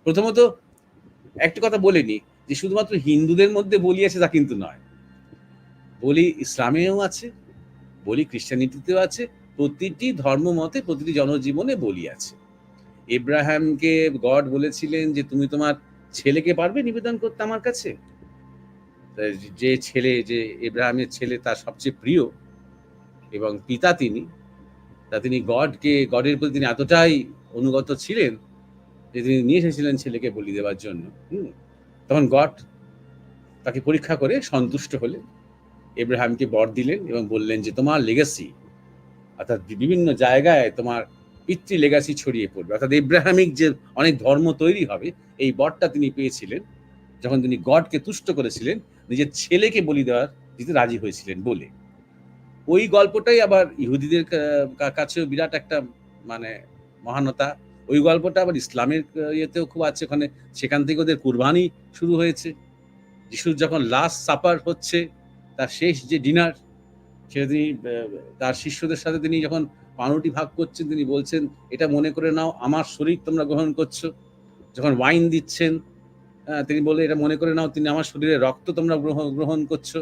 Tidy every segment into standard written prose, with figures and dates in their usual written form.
প্রথমত একটা কথা বলে নি যে শুধুমাত্র হিন্দুদের মধ্যে বলি আছে তা কিন্তু নয়। বলি ইসলামেও আছে, বলি খ্রিস্টানিটিতেও আছে, প্রতিটি ধর্ম মতে প্রতিটি জনজীবনে বলি আছে। এব্রাহামকে গড বলেছিলেন যে তুমি তোমার ছেলেকে পারবে নিবেদন করতে আমার কাছে? যে ছেলে, যে এব্রাহামের ছেলে তার সবচেয়ে প্রিয় এবং পিতা তিনি, তা তিনি গডের প্রতি তিনি এতটাই অনুগত ছিলেন যে তিনি নিয়ে এসেছিলেন ছেলেকে বলি দেওয়ার জন্য। তখন গড তাকে পরীক্ষা করে সন্তুষ্ট হলেন, এব্রাহামকে বর দিলেন এবং বললেন যে তোমার লেগাসি, অর্থাৎ বিভিন্ন জায়গায় তোমার পিতৃ লেগাসি ছড়িয়ে পড়বে, অর্থাৎ এব্রাহামিক যে অনেক ধর্ম তৈরি হবে, এই বরটা তিনি পেয়েছিলেন যখন তিনি গডকে তুষ্ট করেছিলেন, নিজের ছেলেকে বলি দেওয়ার দিতে রাজি হয়েছিলেন বলে। ওই গল্পটাই আবার ইহুদিদের কাছেও বিরাট একটা মানে মহানতা। ওই গল্পটা আবার ইসলামের ইয়েতেও খুব আছে ওখানে, সেখান থেকে ওদের কুরবানি শুরু হয়েছে। যিশুর যখন লাস্ট সাপার হচ্ছে, তার শেষ যে ডিনার, সেটা তিনি তার শিষ্যদের সাথে তিনি যখন পাউরুটি ভাগ করছেন, তিনি বলছেন এটা মনে করে নাও আমার শরীর তোমরা গ্রহণ করছো। যখন ওয়াইন দিচ্ছেন, তিনি বলে এটা মনে করে নাও তিনি আমার শরীরে রক্ত তোমরা গ্রহণ করছো।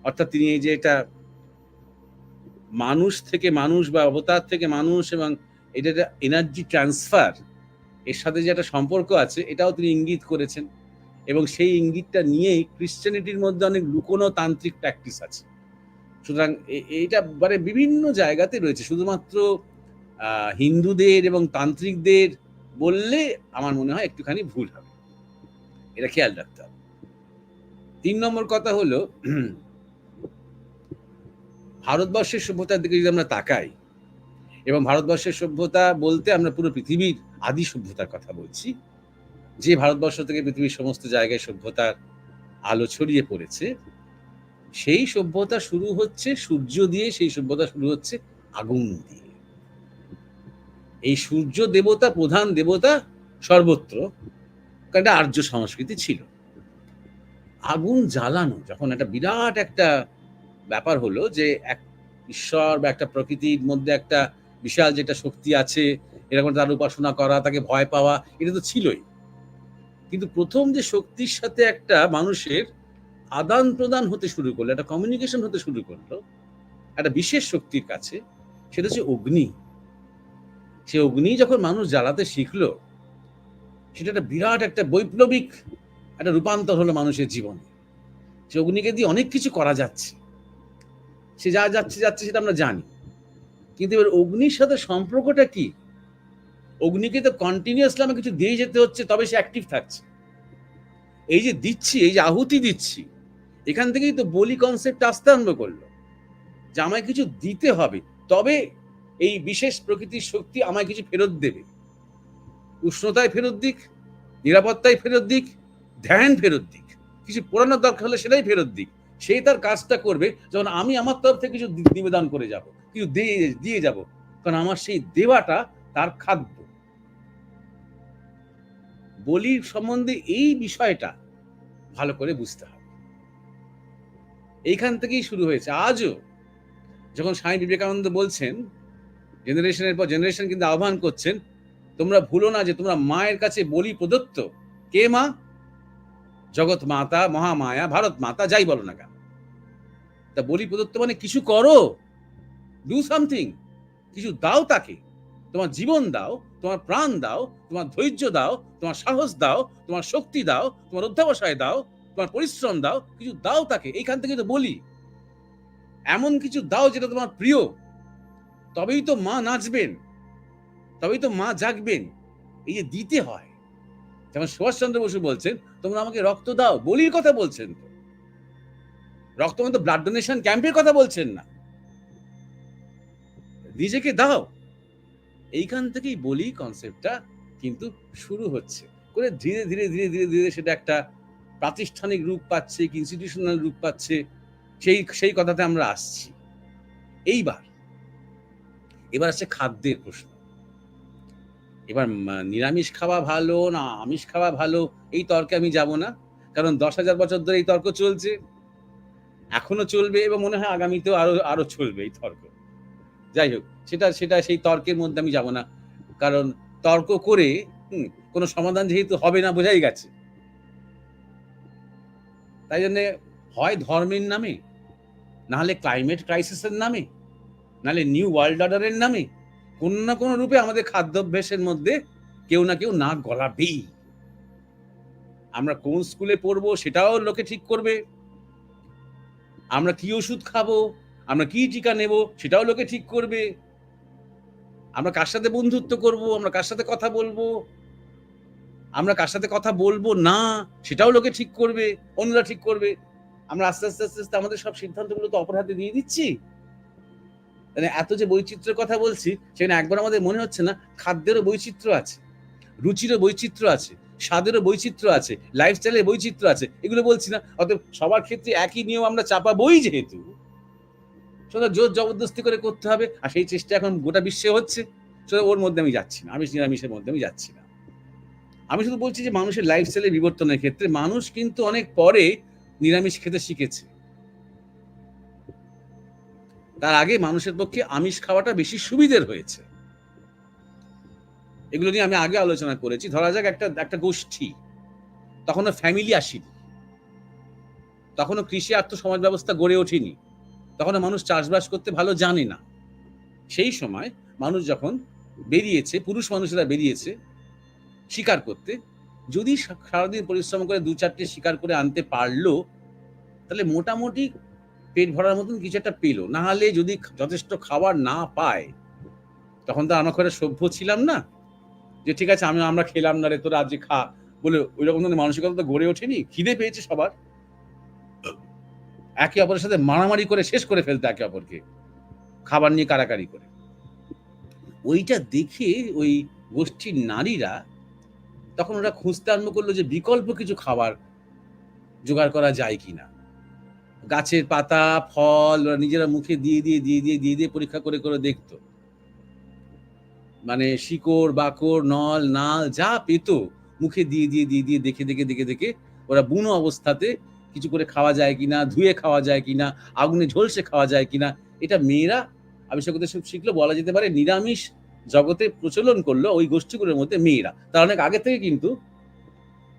অর্থাৎ তিনি এই যে এটা মানুষ থেকে মানুষ বা অবতার থেকে মানুষ এবং এটা একটা এনার্জি ট্রান্সফার, এর সাথে যে একটা সম্পর্ক আছে এটাও তিনি ইঙ্গিত করেছেন। এবং সেই ইঙ্গিতটা নিয়েই ক্রিশ্চিয়ানিটির মধ্যে অনেক লুকোনো তান্ত্রিক প্র্যাকটিস আছে। সুতরাং এইটা মানে বিভিন্ন জায়গাতে রয়েছে। শুধুমাত্র হিন্দুদের এবং তান্ত্রিকদের বললে আমার মনে হয় একটুখানি ভুল হবে, এটা খেয়াল রাখতে হবে। 3 নম্বর কথা হলো, ভারতবর্ষের সভ্যতার দিকে যদি আমরা তাকাই, এবং ভারতবর্ষের সভ্যতা বলতে আমরা পুরো পৃথিবীর আদি সভ্যতার কথা বলছি, যে ভারতবর্ষ থেকে পৃথিবীর সমস্ত জায়গায় সভ্যতার আলো ছড়িয়ে পড়েছে, সেই সভ্যতা শুরু হচ্ছে সূর্য দিয়ে, সেই সভ্যতা শুরু হচ্ছে আগুন দিয়ে। এই সূর্য দেবতা প্রধান দেবতা সর্বত্র, কারণ আর্য সংস্কৃতি ছিল। আগুন জ্বালানো যখন একটা বিরাট একটা ব্যাপার হলো, যে এক ঈশ্বর বা একটা প্রকৃতির মধ্যে একটা বিশাল যেটা শক্তি আছে, এরকম তার উপাসনা করা, তাকে ভয় পাওয়া, এটা তো ছিলই। কিন্তু প্রথম যে শক্তির সাথে একটা মানুষের আদান প্রদান হতে শুরু করলো, একটা কমিউনিকেশন হতে শুরু করলো একটা বিশেষ শক্তির কাছে, সেটা হচ্ছে অগ্নি। সে অগ্নি যখন মানুষ জ্বালাতে শিখলো, সেটা একটা বিরাট একটা বৈপ্লবিক একটা রূপান্তর হলো মানুষের জীবনে। সে অগ্নিকে দিয়ে অনেক কিছু করা যাচ্ছে, সে যা যাচ্ছে সেটা আমরা জানি। কিন্তু এবার অগ্নির সাথে সম্পর্কটা কি? অগ্নিকে তো কন্টিনিউয়াসলি আমাকে কিছু দিয়ে যেতে হচ্ছে, তবে সে অ্যাক্টিভ থাকছে। এই যে দিচ্ছি, এই যে আহুতি দিচ্ছি, এখান থেকেই তো বলি কনসেপ্ট আসতে আরম্ভ করলো, যে আমায় কিছু দিতে হবে, তবে এই বিশেষ প্রকৃতির শক্তি আমায় কিছু ফেরত দেবে। উষ্ণতায় ফেরত দিক, নিরাপত্তায় ফেরত দিক, ধ্যান ফেরত দিক, কিছু পোড়ানোর দরকার হলে সেটাই ফেরত দিক। সেই তার কাজটা করবে যখন আমি আমার তরফ থেকে কিছু নিবেদন করে যাব, কিছু দিয়ে যাব, কারণ আমার সেই দেওয়াটা তার খাদ্য। বলির সম্বন্ধে এই বিষয়টা ভালো করে বুঝতে হবে। এইখান থেকেই শুরু হয়েছে। আজও যখন স্বামী বিবেকানন্দ বলছেন, জেনারেশনের পর জেনারেশন কিন্তু আহ্বান করছেন, তোমরা ভুলো না যে তোমরা মায়ের কাছে বলি প্রদত্ত। কে মা? জগৎ মাতা, মহামায়া, ভারত মাতা, যাই বলো না কেন। তা বলি প্রদত্ত মানে কিছু করো, ডু সামথিং, কিছু দাও তাকে। তোমার জীবন দাও, তোমার প্রাণ দাও, তোমার ধৈর্য দাও, তোমার সাহস দাও, তোমার শক্তি দাও, তোমার অধ্যাবসায় দাও, তোমার পরিশ্রম দাও, কিছু দাও তাকে। এইখান থেকে তো বলি, এমন কিছু দাও যেটা তোমার প্রিয়, তবেই তো মা নাচবেন, তবেই তো মা জাগবেন। এই যে দিতে হয়, যেমন সুভাষচন্দ্র বসু বলছেন, তোমরা আমাকে রক্ত দাও, বলির কথা বলছেন তো। রক্ত মানে তো ব্লাড ডোনেশন ক্যাম্পের কথা বলছেন না, নিজেকে দাও। এইখান থেকেই বলি কনসেপ্টটা কিন্তু শুরু হচ্ছে করে, ধীরে ধীরে ধীরে ধীরে ধীরে সেটা একটা প্রাতিষ্ঠানিক রূপ পাচ্ছে, ইনস্টিটিউশনাল রূপ পাচ্ছে। সেই কথাতে আমরা আসছি। এবার আসছে খাদ্যের প্রশ্ন। এবার নিরামিষ খাওয়া ভালো না আমিষ খাওয়া ভালো, এই তর্কে আমি যাব না, কারণ 10,000 বছর ধরে এই তর্ক চলছে, এখনো চলবে এবং মনে হয় আগামীতেও আরো চলবে এই তর্ক। যাই হোক, সেটা সেই তর্কের মধ্যে আমি যাব না, কারণ তর্ক করে কোনো সমাধান যেহেতু হবে না বোঝাই গেছে, তাই জন্য হয় ধর্মের নামে, নাহলে ক্লাইমেট ক্রাইসিসের নামে, নাহলে নিউ ওয়ার্ল্ড অর্ডারের নামে কোনো না কোনো রূপে আমাদের খাদ্যাভ্যাসের মধ্যে কেউ না কেউ নাক গলাবেই। আমরা কোন স্কুলে পড়বো সেটাও লোকে ঠিক করবে, আমরা কি ওষুধ খাবো, আমরা কি টিকা নেব সেটাও লোকে ঠিক করবে, আমরা কার সাথে বন্ধুত্ব করব, আমরা কার সাথে কথা বলবো, আমরা কার সাথে কথা বলবো না সেটাও লোকে ঠিক করবে, অন্যরা ঠিক করবে। আমরা আস্তে আস্তে আস্তে আস্তে আমাদের সব সিদ্ধান্তগুলো তো অপর হাতে দিয়ে দিচ্ছি। মানে এত যে বৈচিত্র্যের কথা বলছি, সেখানে একবার আমাদের মনে হচ্ছে না খাদ্যেরও বৈচিত্র্য আছে, রুচিরও বৈচিত্র্য আছে, স্বাদেরও বৈচিত্র্য আছে, লাইফস্টাইলের বৈচিত্র্য আছে, এগুলো বলছি না। অতএব সবার ক্ষেত্রে একই নিয়ম আমরা চাপাবই যেহেতু, সেটা জোর জবরদস্তি করে করতে হবে, আর সেই চেষ্টা এখন গোটা বিশ্বে হচ্ছে। সেটা ওর মধ্যে আমি যাচ্ছি না, আমিষ নিরামিষের মধ্যে আমি যাচ্ছি না। আমি শুধু বলছি যে মানুষের লাইফস্টাইলের বিবর্তনের ক্ষেত্রে মানুষ কিন্তু অনেক পরে নিরামিষ খেতে শিখেছে। তার আগে মানুষের পক্ষে আমিষ খাওয়াটা বেশি সুবিধের হয়েছে। এগুলো নিয়ে আমি আগে আলোচনা করেছি। ধরা যাক একটা গোষ্ঠী, তখনও ফ্যামিলি আসেনি, তখনও কৃষি আর্থ সমাজ ব্যবস্থা গড়ে ওঠেনি, তখনও মানুষ চাষবাস করতে ভালো জানে না। সেই সময় মানুষ যখন বেরিয়েছে, পুরুষ মানুষেরা বেরিয়েছে শিকার করতে, যদি সারাদিন পরিশ্রম করে 2-4টে শিকার করে আনতে পারলো, তাহলে মোটামুটি পেট ভরার মতন কিছু একটা পেলো। না হলে যদি যথেষ্ট খাবার না পায়, তখন তো আমরা করে সভ্য ছিলাম না যে ঠিক আছে আমরা খেলাম না রে, তোরা আজ খা বলে ওই রকম মানসিকতা তো গড়ে ওঠেনি। খিদে পেয়েছে সবার, একে অপরের সাথে মারামারি করে শেষ করে ফেলতে একে অপরকে, খাবার নিয়ে কারাকারি করে। ওইটা দেখে ওই গোষ্ঠীর নারীরা তখন ওরা খুঁজতে আরম্ভ করলো যে বিকল্প কিছু খাবার জোগাড় করা যায় কিনা। গাছের পাতা, ফল ওরা নিজেরা মুখে দিয়ে দিয়ে পরীক্ষা করে করে দেখতো। মানে শিকড় বাকড় নল নাল যা পেত মুখে দিয়ে দেখে ওরা বুনো অবস্থাতে কিছু করে খাওয়া যায় কিনা, ধুয়ে খাওয়া যায় কিনা, আগুনে ঝলসে খাওয়া যায় কিনা, এটা মেয়েরা আবিষ্কার করতে শিখলো। বলা যেতে পারে নিরামিষ জগতে প্রচলন করলো ওই গোষ্ঠীগুলোর মধ্যে মেয়েরা। তার অনেক আগে থেকে কিন্তু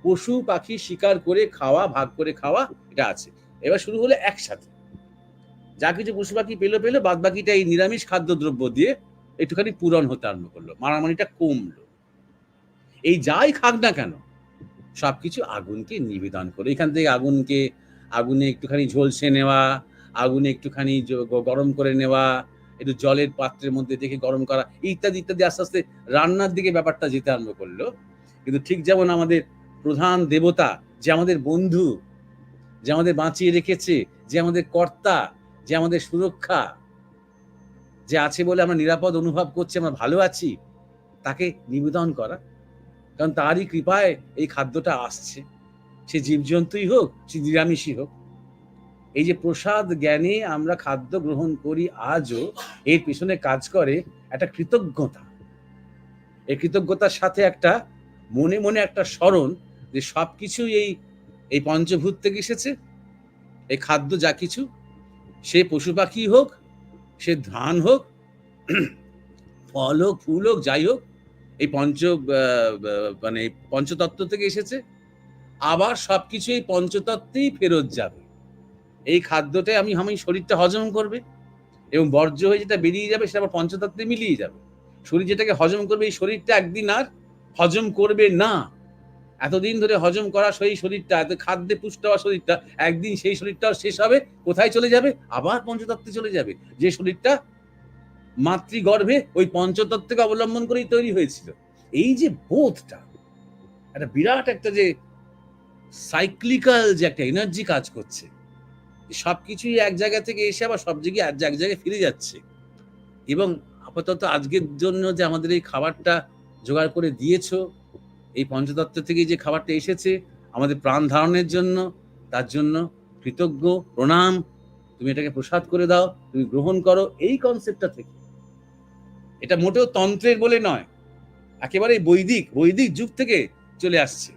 পশু পাখি শিকার করে খাওয়া, ভাগ করে খাওয়া এটা আছে। এবার শুরু হলো একসাথে যা কিছু পশু পাখি পেলো বাদ বাকিটা এই নিরামিষ খাদ্যদ্রব্য দিয়ে একটুখানি পূরণ হতে আরম্ভ করলো, মারামারিটা কমলো। এই যাই খাক না কেন সবকিছু আগুনকে নিবেদন করে, এখান থেকে আগুনে একটুখানি ঝলসে নেওয়া, আগুনে একটুখানি গরম করে নেওয়া, একটু জলের পাত্রের মধ্যে দেখে গরম করা, ইত্যাদি ইত্যাদি আস্তে আস্তে রান্নার দিকে ব্যাপারটা যেতে আরম্ভ করলো। কিন্তু ঠিক যেমন আমাদের প্রধান দেবতা, যে আমাদের বন্ধু, যে আমাদের বাঁচিয়ে রেখেছে, যে আমাদের কর্তা, যে আমাদের সুরক্ষা, যে আছে বলে আমরা নিরাপদ অনুভব করছি, আমরা ভালো আছি, তাকে নিবেদন করা। কারণ তারই কৃপায় এই খাদ্যটা আসছে, সে জীবজন্তুই হোক, সে নিরামিষই হোক। এই যে প্রসাদ জ্ঞানে আমরা খাদ্য গ্রহণ করি আজও, এর পিছনে কাজ করে একটা কৃতজ্ঞতা। এই কৃতজ্ঞতার সাথে একটা মনে মনে একটা স্মরণ যে সবকিছুই এই পঞ্চভূত থেকে এসেছে। এই খাদ্য যা কিছু, সে পশু পাখি হোক, সে ধান হোক, ফল হোক, ফুল হোক, যাই হোক, এই মানে পঞ্চতত্ত্ব থেকে এসেছে। আবার সবকিছু এই পঞ্চতত্ত্বেই ফেরত যাবে। এই খাদ্যটাই আমি শরীরটা হজম করবে, এবং বর্জ্য হয়ে যেটা বেরিয়ে যাবে সেটা আবার পঞ্চতত্ত্বে মিলিয়ে যাবে। শরীর যেটাকে হজম করবে, এই শরীরটা একদিন আর হজম করবে না। এতদিন ধরে হজম করা সেই শরীরটা, এত খাদ্যে পুষ্ট হওয়া শরীরটা, একদিন সেই শরীরটাও শেষ হবে। কোথায় চলে যাবে? আবার পঞ্চতত্ত্বে চলে যাবে, যে শরীরটা মাতৃগর্ভে ওই পঞ্চতত্ত্বকে অবলম্বন করেই তৈরি হয়েছিল। এই যে বোধটা, একটা বিরাট একটা যে সাইক্লিক্যাল যে একটা এনার্জি কাজ করছে, সবকিছুই এক জায়গা থেকে এসে আবার সব জায়গায় এক জায়গায় ফিরে যাচ্ছে। এবং আপাতত আজকের জন্য যে আমাদের এই খাবারটা জোগাড় করে দিয়েছ, এই পঞ্চতত্ত্ব থেকে যে খাবারটা এসেছে আমাদের প্রাণ ধারণের জন্য, তার জন্য কৃতজ্ঞ, প্রণাম। তুমি এটাকে প্রসাদ করে দাও, তুমি গ্রহণ করো। এই কনসেপ্টটা থেকে, এটা মোটেও তন্ত্রের বলে নয়, একেবারে বৈদিক যুগ থেকে চলে আসছে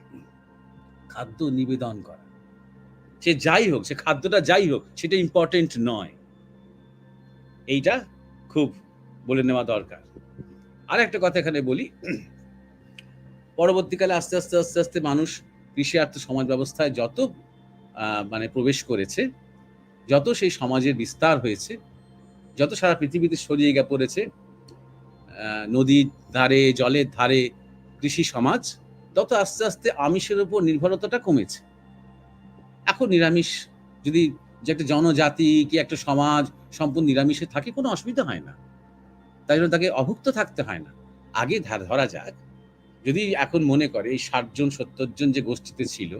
খাদ্য নিবেদন করা। সে যাই হোক, সে খাদ্যটা যাই হোক, সেটা ইম্পর্টেন্ট নয়। এইটা খুব বলে নেওয়া দরকার। আর একটা কথা এখানে বলি, পরবর্তীকালে আস্তে আস্তে আস্তে আস্তে মানুষ কৃষি আর্থ সমাজ ব্যবস্থায় যত মানে প্রবেশ করেছে, যত সেই সমাজের বিস্তার হয়েছে, যত সারা পৃথিবীতে ছড়িয়ে গিয়ে পড়েছে নদীর ধারে, জলের ধারে কৃষি সমাজ, তত আস্তে আস্তে আমিষের উপর নির্ভরতাটা কমেছে। এখন নিরামিষ যদি যে একটা জনজাতি কি একটা সমাজ সম্পূর্ণ নিরামিষে থাকে, কোনো অসুবিধা হয় না, তাই জন্য তাকে অভুক্ত থাকতে হয় না। আগে ধরা যাক, যদি এখন মনে করে এই ৬০ জন ৭০ জন যে গোষ্ঠীতে ছিল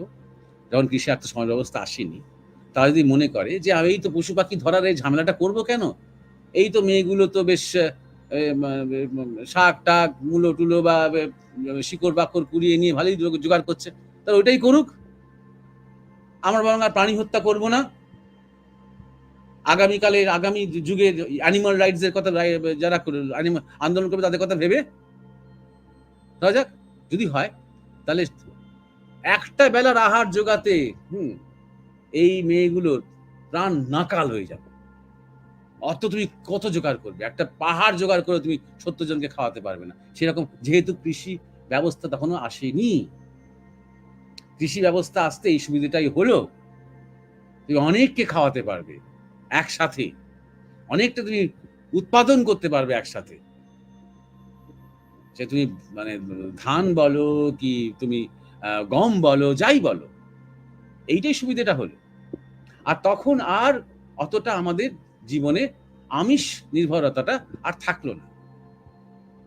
যখন কৃষি আর্থ সমাজ ব্যবস্থা আসেনি, তারা যদি মনে করে যে আমি এই তো পশু পাখি ধরার এই ঝামেলাটা করব কেন, এই তো মেয়েগুলো তো বেশ শাক টাক মূলো টুলো বা শিকড় বাকড় কুড়িয়ে নিয়ে ভালোই জোগাড় করছে, তাহলে ওইটাই করুক, আমরা বরং আর প্রাণী হত্যা করব না। আগামীকালের আগামী যুগের অ্যানিমাল রাইটস এর কথা যারা আন্দোলন করবে তাদের কথা ভেবে ধরা যাক যদি হয়, তাহলে একটা বেলার আহার জোগাতে এই মেয়েগুলোর প্রাণ নাকাল হয়ে যাবে। অত তুমি কত জোগাড় করবে? একটা পাহাড় জোগাড় করে তুমি ৭০ জনকে খাওয়াতে পারবে না। সেরকম যেহেতু কৃষি ব্যবস্থা তখনও আসেনি, কৃষি ব্যবস্থা আসতে এই সুবিধাটাই হলো, তুমি অনেককে খাওয়াতে পারবে একসাথে, অনেকটা তুমি উৎপাদন করতে পারবে একসাথে। সে তুমি মানে ধান বলো কি তুমি গম বলো, যাই বলো, এইটাই সুবিধাটা হলো। আর তখন আর অতটা আমাদের জীবনে আমিষ নির্ভরতাটা আর থাকলো না।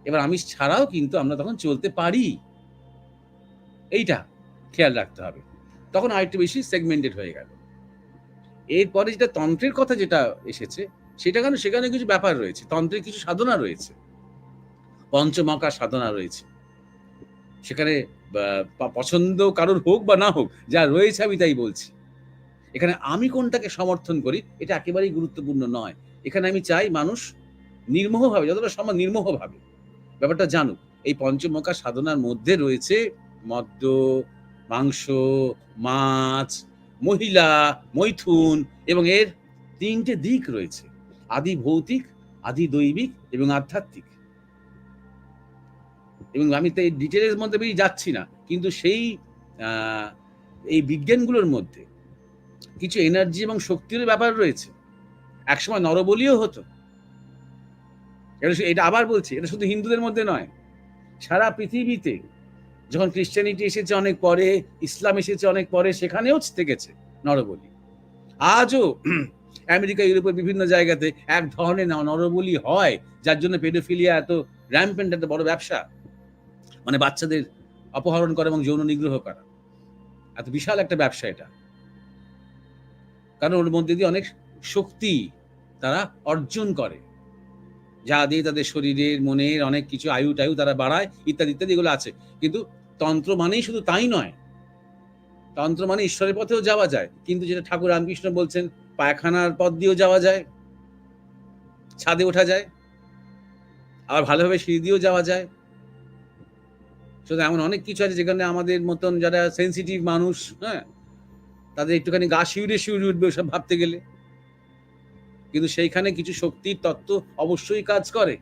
এবার আমিষ ছাড়াও কিন্তু আমরা তখন চলতে পারি, এইটা খেয়াল রাখতে হবে। তখন আরেকটু বেশি সেগমেন্টেড হয়ে গেল। এরপরে যেটা তন্ত্রের কথা যেটা এসেছে, সেটা কেন, সেখানে কিছু ব্যাপার রয়েছে, তন্ত্রের কিছু সাধনা রয়েছে, পঞ্চমকা সাধনা রয়েছে। সেখানে পছন্দ কারোর হোক বা না হোক, যা রয়েছে আমি তাই বলছি। এখানে আমি কোনটাকে সমর্থন করি এটা একেবারেই গুরুত্বপূর্ণ নয়। এখানে আমি চাই মানুষ নির্মোহভাবে, যতটা সম্ভব নির্মোহভাবে ব্যাপারটা জানুক। এই পঞ্চমকা সাধনার মধ্যে রয়েছে মদ্য, মাংস, মাছ, মহিলা, মৈথুন, এবং এর ৩টে দিক রয়েছে, আদি ভৌতিক, আদি দৈবিক এবং আধ্যাত্মিক। এবং আমি তো এই ডিটেলের মধ্যে বেরিয়ে যাচ্ছি না, কিন্তু সেই এই বিজ্ঞানগুলোর মধ্যে কিছু এনার্জি এবং শক্তির ব্যাপার রয়েছে। একসময় নরবলিও হতো। এটা আবার বলছি, এটা শুধু হিন্দুদের মধ্যে নয়, সারা পৃথিবীতে যখন খ্রিস্টানিটি এসেছে অনেক পরে, ইসলাম এসেছে অনেক পরে, সেখানেও থেকেছে নরবলি। আজও আমেরিকা, ইউরোপের বিভিন্ন জায়গাতে এক ধরনের নরবলি হয়, যার জন্য পেডোফিলিয়া এত র্যাম্পেন্ট, একটা বড় ব্যবসা, মানে বাচ্চাদের অপহরণ করা এবং যৌন নিগ্রহ করা, এত বিশাল একটা ব্যবসা এটা। কারণ ওর মধ্যে দিয়ে অনেক শক্তি তারা অর্জন করে, যা দিয়ে তাদের শরীরের, মনের অনেক কিছু আয়ু টায়ু তারা বাড়ায়, ইত্যাদি ইত্যাদি, এগুলো আছে। কিন্তু তন্ত্র মানেই শুধু তাই নয়, তন্ত্র মানে ঈশ্বরের পথেও যাওয়া যায়, কিন্তু যেটা ঠাকুর রামকৃষ্ণ বলছেন, পায়খানার পথ দিয়েও যাওয়া যায়, ছাদে ওঠা যায়, আবার ভালোভাবে সিঁড়ি দিয়েও যাওয়া যায়। শুধু এমন অনেক কিছু আছে যেখানে আমাদের মতন যারা সেন্সিটিভ মানুষ, তাদের একটুখানি গা শিউরে শিউরে উঠবে ওসব ভাবতে গেলে, কিন্তু সেইখানে কিছু শক্তির তত্ত্ব অবশ্যই কাজ করে।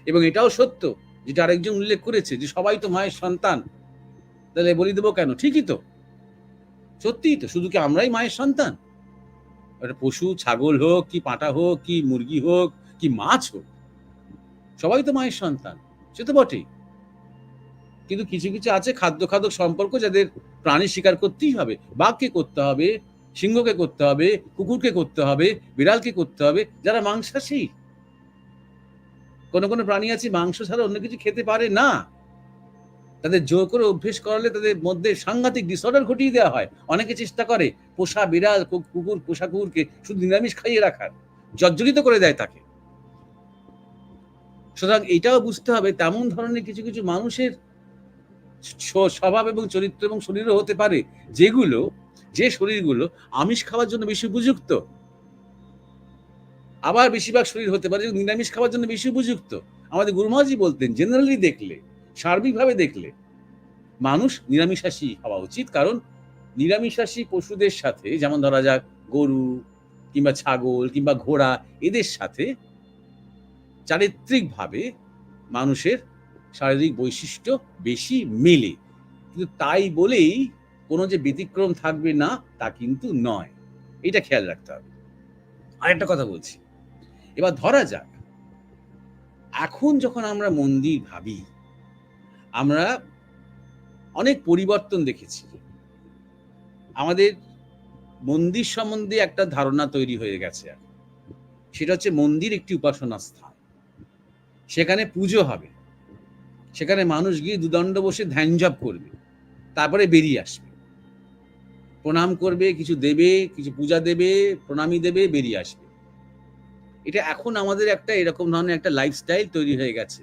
এবং এটাও সত্য, যেটা আরেকজন উল্লেখ করেছে, যে সবাই তো মায়ের সন্তান, তাহলে বলি দেবো কেন? ঠিকই তো, সত্যিই তো, শুধু কি আমরাই মায়ের সন্তান? একটা পশু, ছাগল হোক কি পাঁঠা হোক কি মুরগি হোক কি মাছ হোক, সবাই তো মায়ের সন্তান, সে তো বটেই। কিন্তু কিছু কিছু আছে খাদ্য খাদক সম্পর্ক, যাদের প্রাণী শিকার করতেই হবে, বাঘকে করতে হবে, সিংহকে করতে হবে, কুকুরকে করতে হবে, বিড়ালকে করতে হবে, যারা মাংসাশী। কোনো কোনো প্রাণী আছে মাংস ছাড়া অন্য কিছু খেতে পারে না, তাদের জোর করে অভ্যেস করালে তাদের মধ্যে সাংঘাতিক ডিসঅর্ডার ঘটিয়ে দেওয়া হয়। অনেকে চেষ্টা করে পোষা বিড়াল, কুকুর, পোষা কুকুরকে শুধু নিরামিষ খাইয়ে রাখার, জর্জরিত করে দেয় তাকে। সুতরাং এটাও বুঝতে হবে, তেমন ধরনের কিছু কিছু মানুষের স্বভাব এবং চরিত্র এবং শরীরও হতে পারে, যে শরীরগুলো আমিষ খাওয়ার জন্য বেশি উপযুক্ত। আবার বেশিরভাগ শরীর হতে পারে নিরামিষ খাওয়ার জন্য বেশি উপযুক্ত। আমাদের গুরুমাজি বলতেন, জেনারেলি দেখলে, সার্বিকভাবে দেখলে মানুষ নিরামিষাশী হওয়া উচিত। কারণ নিরামিষাশী পশুদের সাথে, যেমন ধরা যাক গরু কিংবা ছাগল কিংবা ঘোড়া, এদের সাথে চারিত্রিকভাবে মানুষের শারীরিক বৈশিষ্ট্য বেশি মেলে, কিন্তু তাই বলেই কোনো যে ব্যতিক্রম থাকবে না তা কিন্তু নয়, এটা খেয়াল রাখতে হবে। আরেকটা কথা বলছি, এবার ধরা যাক এখন যখন আমরা মন্দির ভাবি, আমরা অনেক পরিবর্তন দেখেছি। আমাদের মন্দির সম্বন্ধে একটা ধারণা তৈরি হয়ে গেছে, সেটা হচ্ছে মন্দির একটি উপাসনা স্থান, সেখানে পুজো হবে, সেখানে মানুষ গিয়ে দুদণ্ড বসে ধ্যান জপ করবে, তারপরে বেরিয়ে আসবে, প্রণাম করবে, কিছু দেবে, কিছু পূজা দেবে, প্রণামী দেবে, বেরিয়ে আসবে। এটা এখন আমাদের একটা এরকম ধরনের একটা লাইফস্টাইল তৈরি হয়ে গেছে।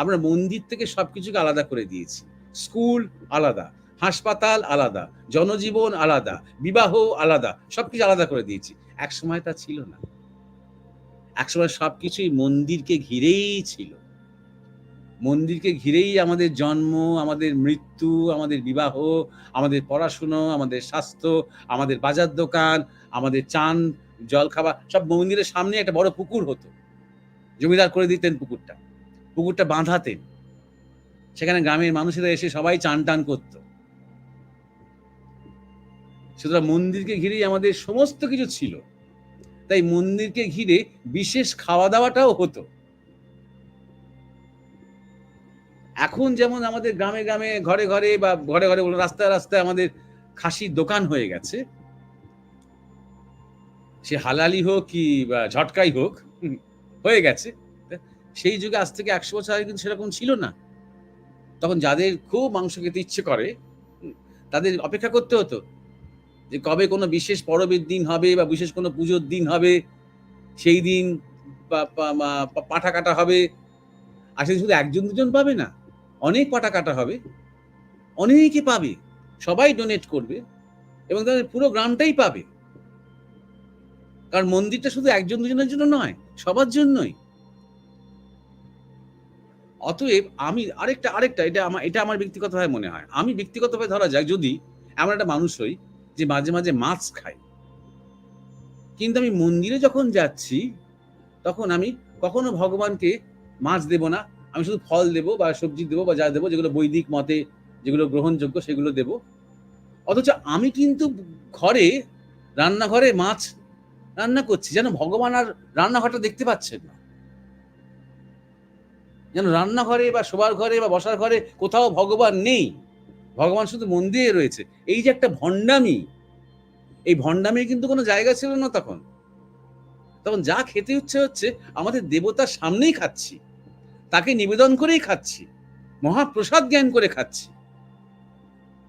আমরা মন্দির থেকে সবকিছুকে আলাদা করে দিয়েছি। স্কুল আলাদা, হাসপাতাল আলাদা, জনজীবন আলাদা, বিবাহ আলাদা, সবকিছু আলাদা করে দিয়েছি। একসময় তা ছিল না। একসময় সবকিছুই মন্দিরকে ঘিরেই ছিল। মন্দিরকে ঘিরেই আমাদের জন্ম, আমাদের মৃত্যু, আমাদের বিবাহ, আমাদের পড়াশুনো, আমাদের স্বাস্থ্য, আমাদের বাজার দোকান, আমাদের চান, জলখাবার, সব মন্দিরের সামনে একটা বড় পুকুর হতো। জমিদার করে দিতেন পুকুরটা, পুকুরটা বাঁধাতেন, সেখানে গ্রামের মানুষেরা এসে সবাই চান টান করত। সুতরাং মন্দিরকে ঘিরেই আমাদের সমস্ত কিছু ছিল। তাই মন্দিরকে ঘিরে বিশেষ খাওয়া দাওয়াটাও হতো। এখন যেমন আমাদের গ্রামে গ্রামে, ঘরে ঘরে বা ঘরে ঘরে রাস্তায় রাস্তায় আমাদের খাসির দোকান হয়ে গেছে, সে হালালি হোক কি বা ঝটকাই হোক, হয়ে গেছে। সেই যুগে আজ থেকে 100 বছর আগে কিন্তু সেরকম ছিল না। তখন যাদের খুব মাংস খেতে ইচ্ছে করে তাদের অপেক্ষা করতে হতো যে কবে কোনো বিশেষ পরবের দিন হবে বা বিশেষ কোনো পুজোর দিন হবে, সেই দিন পাঁঠা কাটা হবে। আর সেদিন শুধু একজন দুজন পাবে না, অনেক পাঁঠা কাটা হবে, অনেকে পাবে, সবাই ডোনেট করবে এবং তাদের পুরো গ্রামটাই পাবে। কারণ মন্দিরটা শুধু একজন দুজনের জন্য নয়, সবার জন্যই। অতএব আমি আরেকটা এটা আমার ব্যক্তিগতভাবে মনে হয়, আমি ব্যক্তিগতভাবে ধরা যাক যদি এমন একটা মানুষ হই যে মাঝে মাঝে মাছ খাই, কিন্তু আমি মন্দিরে যখন যাচ্ছি তখন আমি কখনো ভগবানকে মাছ দেব না, আমি শুধু ফল দেবো বা সবজি দেবো বা যা দেবো যেগুলো বৈদিক মতে যেগুলো গ্রহণযোগ্য সেগুলো দেব। অথচ আমি কিন্তু ঘরে, রান্নাঘরে মাছ রান্না করছি, যেন ভগবান আর রান্নাঘরটা দেখতে পাচ্ছেন না, যেন রান্নাঘরে বা শোবার ঘরে বা বসার ঘরে কোথাও ভগবান নেই, ভগবান শুধু মন্দিরে রয়েছে। এই যে একটা ভণ্ডামি, এই ভণ্ডামির কিন্তু কোনো জায়গা ছিল না তখন। তখন যা খেতে ইচ্ছে হচ্ছে আমাদের দেবতার সামনেই খাচ্ছি, তাকে নিবেদন করেই খাচ্ছি, মহাপ্রসাদ জ্ঞান করে খাচ্ছি।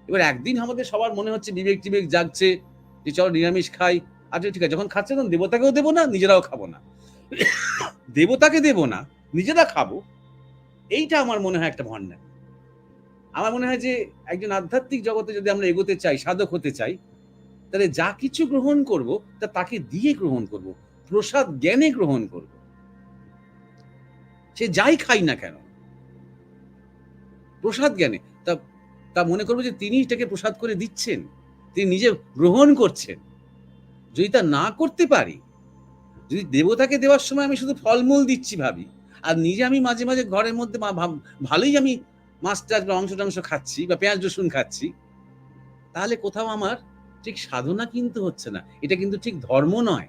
এবার একদিন আমাদের সবার মনে হচ্ছে, বিবেক টিবেক জাগছে যে চলো নিরামিষ খাই। আচ্ছা ঠিক আছে, যখন খাচ্ছে তখন দেবতাকেও দেবো না, নিজেরাও খাবো না, দেবতাকে দেবো না, নিজেরা খাবো। এইটা আমার মনে হয় একটা ভণ্ডামি। আমার মনে হয় যে একজন আধ্যাত্মিক জগতে যদি আমরা এগোতে চাই, সাধক হতে চাই, তাহলে যা কিছু গ্রহণ করব তা তাকে দিয়ে গ্রহণ করব, প্রসাদ জ্ঞানে গ্রহণ করব। সে যাই খাই না কেন প্রসাদ জ্ঞানে, তা তা মনে করবো যে তিনি এটাকে প্রসাদ করে দিচ্ছেন, তিনি নিজে গ্রহণ করছেন। যদি তা না করতে পারি, যদি দেবতাকে দেওয়ার সময় আমি শুধু ফলমূল দিচ্ছি ভাবি, আর নিজে আমি মাঝে মাঝে ঘরের মধ্যে ভালোই আমি মাছ টাছ বা মাংস টাংস খাচ্ছি বা পেঁয়াজ রসুন খাচ্ছি, তাহলে কোথাও আমার ঠিক সাধনা কিন্তু হচ্ছে না, এটা কিন্তু ঠিক ধর্ম নয়।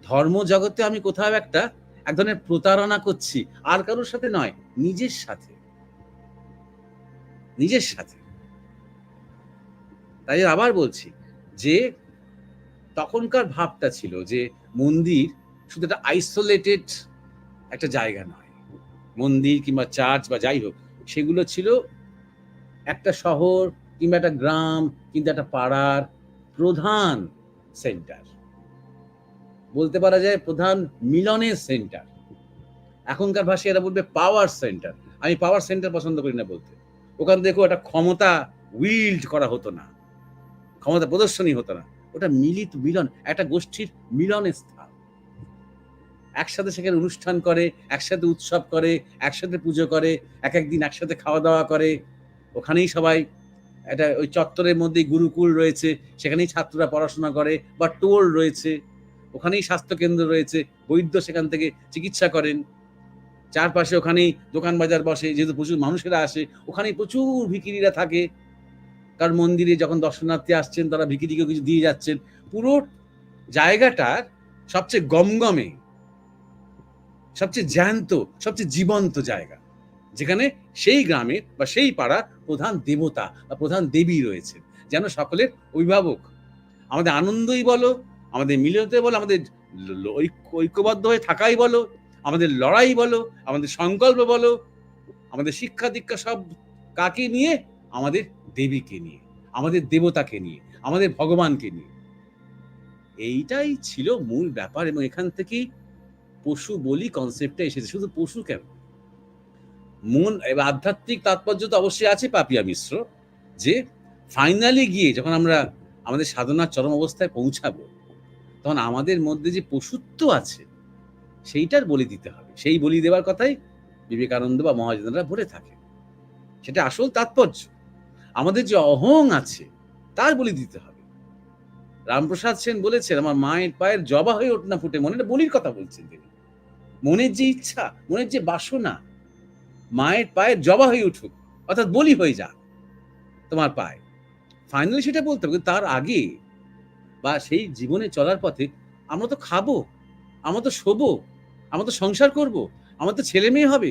ধর্ম জগতে আমি কোথাও এক ধরনের প্রতারণা করছি, আর কারোর সাথে নয়, নিজের সাথে, নিজের সাথে। তাই আবার বলছি যে তখনকার ভাবটা ছিল যে মন্দির শুধু একটা আইসোলেটেড একটা জায়গা নয়, মন্দির কিংবা চার্চ বা যাই হোক, সেগুলো ছিল একটা শহর কিংবা একটা গ্রাম কিন্তু একটা পাড়ার প্রধান সেন্টার, বলতে পারা যায় প্রধান মিলনের সেন্টার। এখনকার ভাষায় এরা বলবে পাওয়ার সেন্টার। আমি পাওয়ার সেন্টার পছন্দ করি না বলতে। ওখানে দেখো একটা ক্ষমতা উইল্ড করা হতো না, ক্ষমতা প্রদর্শনী হতো না, ওটা মিলিত মিলন, একটা গোষ্ঠীর মিলনের স্থান। একসাথে সেখানে অনুষ্ঠান করে, একসাথে উৎসব করে, একসাথে পুজো করে, এক একদিন একসাথে খাওয়া দাওয়া করে। ওখানেই সবাই একটা ওই চত্বরের মধ্যেই গুরুকুল রয়েছে, সেখানেই ছাত্ররা পড়াশোনা করে, বা টোল রয়েছে, ওখানেই স্বাস্থ্যকেন্দ্র রয়েছে, বৈদ্য সেখান থেকে চিকিৎসা করেন। চারপাশে ওখানেই দোকান বাজার বসে, যেহেতু প্রচুর মানুষেরা আসে, ওখানেই প্রচুর ভিখিরিরা থাকে, কারণ মন্দিরে যখন দর্শনার্থী আসছেন তারা ভিখিরিকে কিছু দিয়ে যাচ্ছেন। পুরো জায়গাটার সবচেয়ে গমগমে, সবচেয়ে জ্যান্ত, সবচেয়ে জীবন্ত জায়গা, যেখানে সেই গ্রামের বা সেই পাড়ার প্রধান দেবতা বা প্রধান দেবী রয়েছেন, যেন সকলের অভিভাবক। আমাদের আনন্দই বলো, আমাদের মিলনতে বলো, আমাদের ঐক্যবদ্ধ হয়ে থাকাই বলো, আমাদের লড়াই বলো, আমাদের সংকল্প বলো, আমাদের শিক্ষা দীক্ষা সব কাকে নিয়ে? আমাদের দেবীকে নিয়ে, আমাদের দেবতাকে নিয়ে, আমাদের ভগবানকে নিয়ে। এইটাই ছিল মূল ব্যাপার, এবং এখান থেকেই পশু বলি কনসেপ্টটা এসেছে। শুধু পশু কেন, মন আধ্যাত্মিক তাৎপর্য তো অবশ্যই আছে পাপিয়া মিশ্র, যে ফাইনালি গিয়ে যখন আমরা আমাদের সাধনার চরম অবস্থায় পৌঁছাবো, তখন আমাদের মধ্যে যে পশুত্ব আছে সেইটার বলি দিতে হবে। সেই বলি দেওয়ার কথাই বিবেকানন্দ বা মহাজনেরা বলে থাকে। সেটা আসল তাৎপর্য। আমাদের যে অহং আছে তার বলি দিতে হবে। রামপ্রসাদ সেন বলেছেন, আমার মায়ের পায়ের জবা হয়ে ওঠ না ফুটে মনে, এটা বলির কথা বলছেন তিনি। মনের যে ইচ্ছা, মনের যে বাসনা, মায়ের পায়ের জবা হয়ে উঠুক, অর্থাৎ বলি হয়ে যাক তোমার পায়ে। ফাইনালি সেটা বলতে হবে। তার আগে বা সেই জীবনে চলার পথে আমরা তো খাবো, আমরা তো শোবো, আমরা তো সংসার করব, আমার তো ছেলে মেয়ে হবে,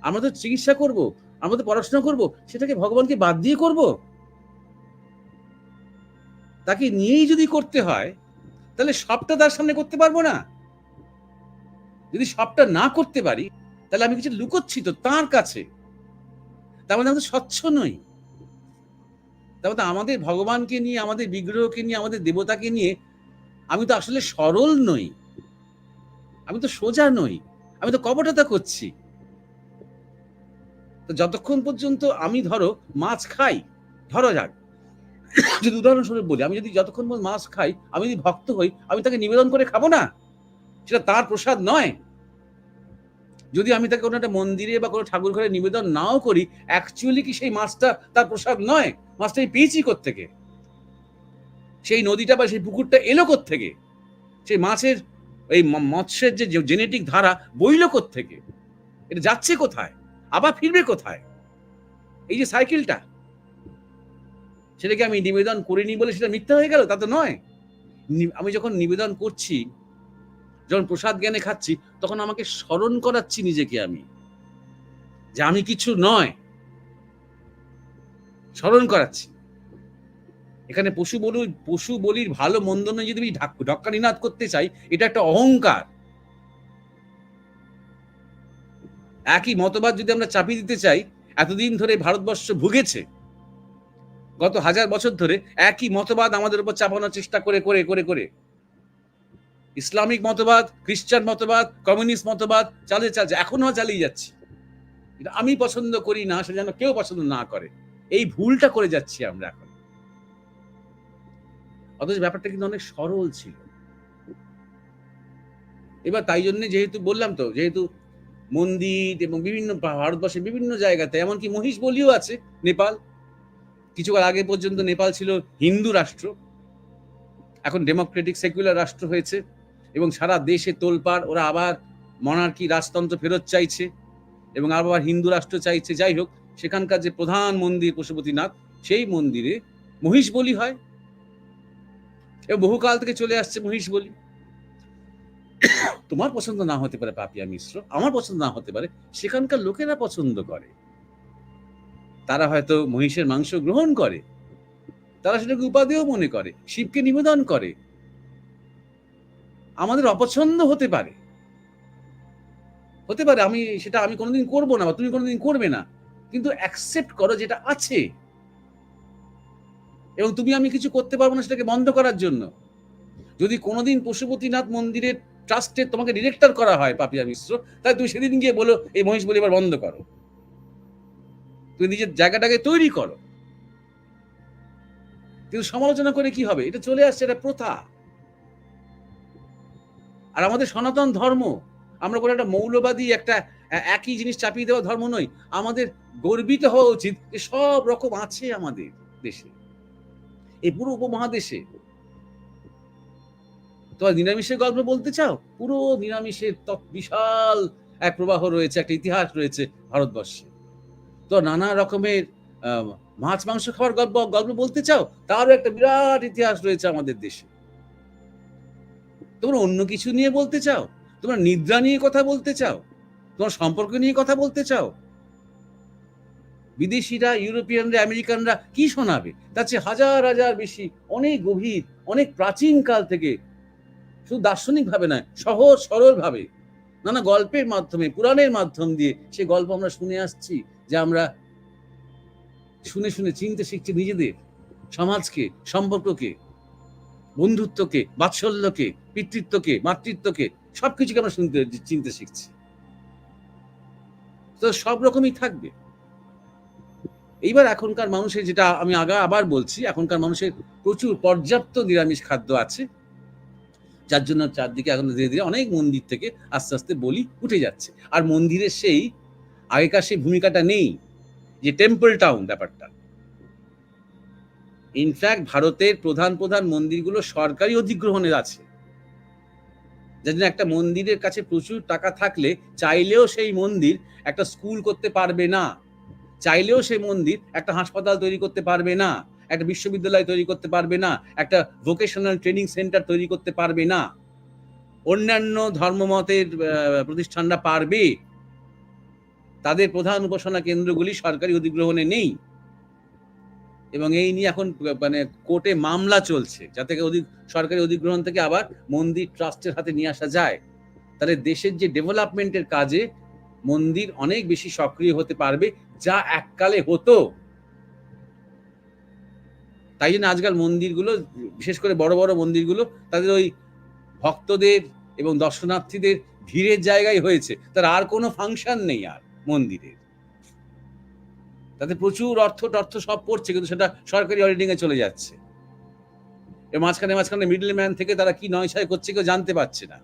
আমরা তো চিকিৎসা করব, আমরা তো পড়াশোনা করব, সেটাকে ভগবানকে বাদ দিয়ে করব? তাকে নিয়েই যদি করতে হয়, তাহলে সবটা তার সামনে করতে পারবো না। যদি সবটা না করতে পারি, তাহলে আমি কিছু লুকোচ্ছি তো তার কাছে, তার মানে আমি তো স্বচ্ছ নই। তার মানে আমাদের ভগবানকে নিয়ে, আমাদের বিগ্রহকে নিয়ে, আমাদের দেবতাকে নিয়ে আমি তো আসলে সরল নই, আমি তো সোজা নই, আমি তো কপটতা করছি। তো যতক্ষণ পর্যন্ত আমি ধরো মাছ খাই, ধরো যাক, যদি উদাহরণস্বরূপ বলি, আমি যদি যতক্ষণ পর্যন্ত মাছ খাই, আমি যদি ভক্ত হই, আমি তাকে নিবেদন করে খাবো না? সেটা তার প্রসাদ নয়। যদি আমি তাকে কোনো একটা মন্দিরে বা কোনো ঠাকুর ঘরে নিবেদন নাও করি, অ্যাকচুয়ালি কি সেই মাছটা তার প্রসাদ নয়? মাছটা আমি পেয়েছি কোত্থেকে? সেই নদীটা বা সেই পুকুরটা এলো কোত্থেকে? সেই মাছের এই মৎস্যের যে জেনেটিক ধারা বইল কোত্থেকে? এটা যাচ্ছে কোথায়, আবার ফিরবে কোথায়? এই যে সাইকেলটা, সেটাকে আমি নিবেদন করিনি বলে সেটা মিথ্যা হয়ে গেল? তা তো নয়। আমি যখন নিবেদন করছি, যখন প্রসাদ জ্ঞানে খাচ্ছি, তখন আমাকে স্মরণ করাচ্ছি নিজেকে আমি, যে আমি কিছু নয়, স্মরণ করাচ্ছি। এখানে পশু বলির ভালো মন্দ নয় যদি আমি ঢক্কানিনাদ করতে চাই, এটা একটা অহংকার। একই মতবাদ যদি আমরা চাপিয়ে দিতে চাই, এতদিন ধরে ভারতবর্ষ ভুগেছে, গত 1000 বছর ধরে একই মতবাদ আমাদের উপর চাপানোর চেষ্টা করে করে করে করে ইসলামিক মতবাদ, খ্রিস্টান মতবাদ, কমিউনিস্ট মতবাদ চালিয়ে চালিয়ে এখনো চালিয়ে যাচ্ছি। এটা আমি পছন্দ করি না, সেটা যেন কেউ পছন্দ না করে, এই ভুলটা করে যাচ্ছি আমরা এখন। অথচ ব্যাপারটা কিন্তু অনেক সরল ছিল। এবার তাই জন্য যেহেতু বললাম তো, যেহেতু মন্দির এবং বিভিন্ন ভারতবর্ষের বিভিন্ন জায়গাতে, এমনকি মহিষ বলিও আছে নেপাল। কিছুকাল আগে পর্যন্ত নেপাল ছিল হিন্দু রাষ্ট্র, এখন ডেমোক্রেটিক সেকুলার রাষ্ট্র হয়েছে, এবং সারা দেশে তোলপাড়, ওরা আবার মনার্কি রাজতন্ত্র ফেরত চাইছে এবং আবার হিন্দু রাষ্ট্র চাইছে। যাই হোক, সেখানকার যে প্রধান মন্দির পশুপতিনাথ, সেই মন্দিরে মহিষ বলি হয় এবং বহুকাল থেকে চলে আসছে মহিষ বলি। তোমার পছন্দ না হতে পারে পাপিয়া মিশ্র, আমার পছন্দ না হতে পারে, সেখানকার লোকেরা পছন্দ করে, তারা হয়তো মহিষের মাংস গ্রহণ করে, তারা সেটাকে উপাদেয় মনে করে, শিবকে নিবেদন করে। আমাদের অপছন্দ হতে পারে, আমি সেটা আমি কোনোদিন করবো না বা তুমি কোনোদিন করবে না, কিন্তু অ্যাকসেপ্ট করো যেটা আছে। এবং তুমি আমি কিছু করতে পারবো না সেটাকে বন্ধ করার জন্য। যদি কোনোদিন পশুপতিনাথ মন্দিরের ট্রাস্টে তোমাকে ডিরেক্টর করা হয় পাপিয়া মিশ্র, তাহলে তুমি সেদিন গিয়ে বলো এই মহিষ বলি এবার বন্ধ করো, তুমি নিজের জায়গাটাকে তৈরি করো। কিন্তু সমালোচনা করে কি হবে? এটা চলে আসছে, এটা প্রথা। আর আমাদের সনাতন ধর্ম, আমরা কোনো একটা মৌলবাদী একটা একই জিনিস চাপিয়ে দেওয়া ধর্ম নই। আমাদের গর্বিত হওয়া উচিত যে সব রকম আছে আমাদের দেশে, এই পুরো উপমহাদেশে। তোমার নিরামিষের গল্প বলতে চাও? পুরো নিরামিষের বিশাল এক প্রবাহ রয়েছে, একটা ইতিহাস রয়েছে ভারতবর্ষে। তো নানা রকমের মাছ মাংস খাওয়ার গল্প বলতে চাও, তারও একটা বিরাট ইতিহাস রয়েছে আমাদের দেশে। তোমরা অন্য কিছু নিয়ে বলতে চাও, তোমরা নিদ্রা নিয়ে কথা বলতে চাও, তোমার সম্পর্ক নিয়ে কথা বলতে চাও, বিদেশিরা, ইউরোপিয়ানরা, আমেরিকানরা কি শোনাবে? তার চেয়ে হাজার হাজার বেশি, অনেক গভীর, অনেক প্রাচীন কাল থেকে, শুধু দার্শনিক ভাবে নয়, সহজ সরল ভাবে, নানা গল্পের মাধ্যমে, পুরাণের মাধ্যম দিয়ে সে গল্প আমরা শুনে আসছি, যে আমরা শুনে শুনে চিনতে শিখছি নিজেদের সমাজকে, সম্পর্ককে, বন্ধুত্বকে, বাৎসল্যকে, পিতৃত্বকে, মাতৃত্বকে, সবকিছুকে আমরা চিনতে শিখছি। তো সব রকমই থাকবে। এইবার এখনকার মানুষের, যেটা আমি আবার বলছি, এখনকার মানুষের প্রচুর পর্যাপ্ত নিরামিষ খাদ্য আছে, যার জন্য চারদিকে এখন ধীরে ধীরে অনেক মন্দির থেকে আস্তে আস্তে বলি উঠে যাচ্ছে। আর মন্দিরের সেই আগেকার সেই ভূমিকাটা নেই, যে টেম্পল টাউন ব্যাপারটা। ইনফ্যাক্ট ভারতের প্রধান প্রধান মন্দিরগুলো সরকারি অধিগ্রহণের আছে, যার জন্য একটা মন্দিরের কাছে প্রচুর টাকা থাকলে চাইলেও সেই মন্দির একটা স্কুল করতে পারবে না, চাইলেও সেই মন্দির একটা হাসপাতাল তৈরি করতে পারবে না, একটা বিশ্ববিদ্যালয় তৈরি করতে পারবে না, একটা ভোকেশনাল ট্রেনিং সেন্টার তৈরি করতে পারবে না। অন্যান্য ধর্মমতের প্রতিষ্ঠানরা পারবে, তাদের প্রধান উপাসনা কেন্দ্রগুলি সরকারি অধিগ্রহণে নেই, এবং এই নিয়ে এখন মানে কোর্টে মামলা চলছে, যাতে সরকারি অধিগ্রহণ থেকে আবার মন্দির ট্রাস্টের হাতে নিয়ে আসা যায়। তাহলে দেশের যে ডেভেলপমেন্টের কাজে মন্দির অনেক বেশি সক্রিয় হতে পারবে, যা এককালে হতো। তাই জন্য আজকাল মন্দিরগুলো, বিশেষ করে বড় বড় মন্দিরগুলো, তাদের ওই ভক্তদের এবং দর্শনার্থীদের ভিড়ের জায়গায় হয়েছে, তার আর কোনো ফাংশন নেই আর মন্দিরের। তাতে প্রচুর অর্থ সব পড়ছে, কিন্তু সেটা সরকারি অডিটিং এ চলে যাচ্ছে, এবং মাঝখানে মিডল ম্যান থেকে তারা কি নয়ছয় করছে কেউ জানতে পারছে না।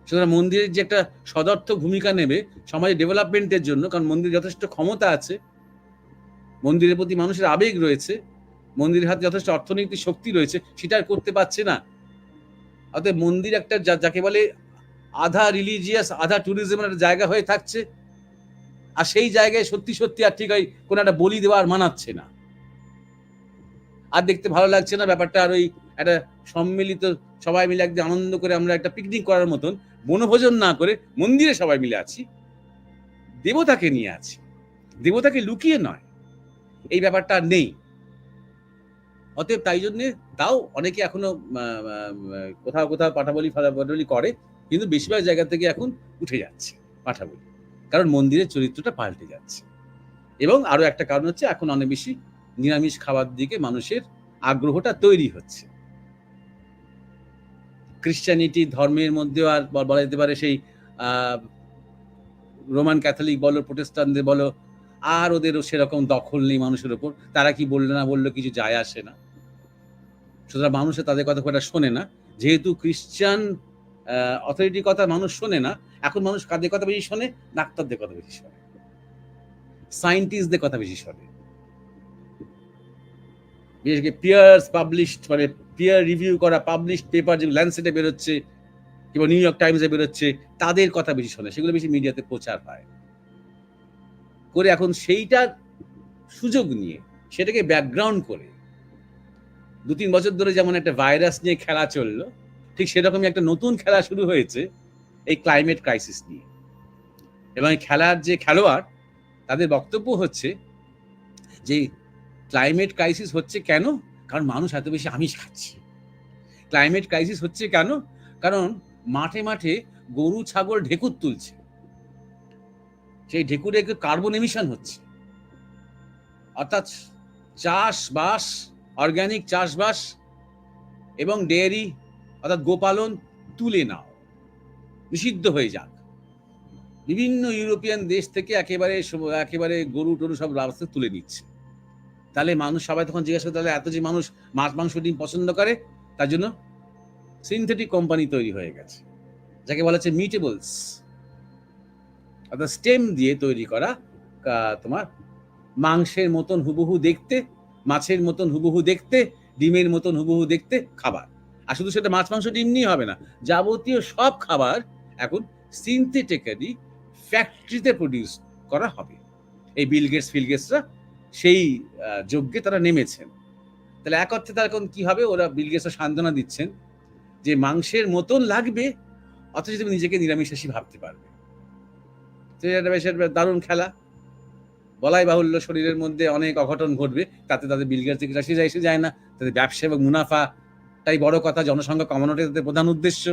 সুতরাং মন্দিরের যে একটা সদর্থক ভূমিকা নেবে সমাজের ডেভেলপমেন্টের জন্য, কারণ মন্দির যথেষ্ট ক্ষমতা আছে, মন্দিরের প্রতি মানুষের আবেগ রয়েছে, মন্দিরের হাতে যথেষ্ট অর্থনৈতিক শক্তি রয়েছে, সেটা আর করতে পারছে না। অতএব মন্দির একটা যাকে বলে আধা রিলিজিয়াস আধা ট্যুরিজমের একটা জায়গা হয়ে থাকছে, আর সেই জায়গায় সত্যি সত্যি আর ঠিক কোনো একটা বলি দেওয়া আর মানাচ্ছে না, আর দেখতে ভালো লাগছে না ব্যাপারটা। আর ওই একটা সম্মিলিত সবাই মিলে একদিন আনন্দ করে আমরা একটা পিকনিক করার মতন বনভোজন না করে মন্দিরে সবাই মিলে আছি, দেবতাকে নিয়ে আছি, দেবতাকে লুকিয়ে নয়, এই ব্যাপারটা নেই। অতএব তাই জন্যে তাও অনেকে এখনো কোথাও কোথাও পাঠাবলি করে, কিন্তু বেশিরভাগ জায়গা থেকে এখন উঠে যাচ্ছে পাঠাবলি, কারণ মন্দিরের চরিত্রটা পাল্টে যাচ্ছে। এবং আরো একটা কারণ হচ্ছে, এখন অনেক বেশি নিরামিষ খাবার দিকে মানুষের আগ্রহটা তৈরি হচ্ছে। ক্রিশ্চিয়ানিটি ধর্মের মধ্যেও আর বলা যেতে পারে সেই রোমান ক্যাথলিক বলো, প্রোটেস্টান্টদের বলো, আর ওদের সেরকম দখল নেই মানুষের উপর, তারা কি বললো না বললো কিছু যায় আসে না। সুতরাং মানুষে তাদের কথা শোনে না, যেহেতু খ্রিস্টান অথরিটির কথা মানুষ শোনে না, এখন মানুষ কাদের কথা বেশি শোনে? ডাক্তারদের কথা বেশি শোনে, সায়েন্টিস্টদের কথা বেশি শোনে, বিশেষ করে পিয়ার্স পাবলিশড, মানে পিয়ার রিভিউ করা পাবলিশড পেপার যেগুলো ল্যান্সেটে বেরোচ্ছে কিংবা নিউ ইয়র্ক টাইমসে বেরোচ্ছে, তাদের কথা বেশি শোনে, সেগুলো বেশি মিডিয়াতে প্রচার হয় করে। এখন সেইটার সুযোগ নিয়ে, সেটাকে ব্যাকগ্রাউন্ড করে 2-3 বছর ধরে যেমন একটা ভাইরাস নিয়ে খেলা চললো, ঠিক সেরকমই একটা নতুন খেলা শুরু হয়েছে এই ক্লাইমেট ক্রাইসিস নিয়ে। এবং এই খেলার যে খেলোয়াড়, তাদের বক্তব্য হচ্ছে যে ক্লাইমেট ক্রাইসিস হচ্ছে কেন? কারণ মানুষ এত বেশি আমিষ খাচ্ছে। ক্লাইমেট ক্রাইসিস হচ্ছে কেন? কারণ মাঠে মাঠে গরু ছাগল ঢেকুর তুলছে, সেই ঢেকুরে কার্বন এমিশন হচ্ছে। অর্থাৎ চাষবাস, অর্গানিক চাষবাস এবং ডেয়ারি অর্থাৎ গোপালন তুলে নাও, নিষিদ্ধ হয়ে যাক। বিভিন্ন ইউরোপিয়ান দেশ থেকে একেবারে গরু টরু সব রাস্তা তুলে নিচ্ছে। তাহলে মানুষ সবাই তখন জিজ্ঞাসা করে, তাহলে এত যে মানুষ মাছ মাংস ডিম পছন্দ করে, তার জন্য সিনথেটিক কোম্পানি তৈরি হয়ে গেছে, যাকে বলা হচ্ছে মিটেবলস, অর্থাৎ স্টেম দিয়ে তৈরি করা তোমার মাংসের মতন হুবহু দেখতে, মাছের মতন হুবহু দেখতে, ডিমের মতন হুবহু দেখতে খাবার। আর শুধু সেটা মাছ মাংস ডিম নিয়ে হবে না, যাবতীয় সব খাবার এখন সিনথেটিক্যালি ফ্যাক্টরিতে প্রডিউস করা হবে। এই বিল গেটস ফিল গেটসরা সেই যজ্ঞে তারা নেমেছেন। তাহলে এক অর্থে তার এখন কি হবে, ওরা বিল গেটসরা সান্ত্বনা দিচ্ছেন যে মাংসের মতন লাগবে, অথচ তুমি নিজেকে নিরামিষাশী ভাবতে পারবে। তো এটা বেশ দারুণ খেলা। বলাই বাহুল্য শরীরের মধ্যে অনেক অঘটন ঘটবে, তাতে তাদের বিল গেটস থেকে এসে যায় না, তাদের ব্যবসা এবং মুনাফাটাই বড় কথা, জনসংখ্যা কমানোটাই তাদের প্রধান উদ্দেশ্য।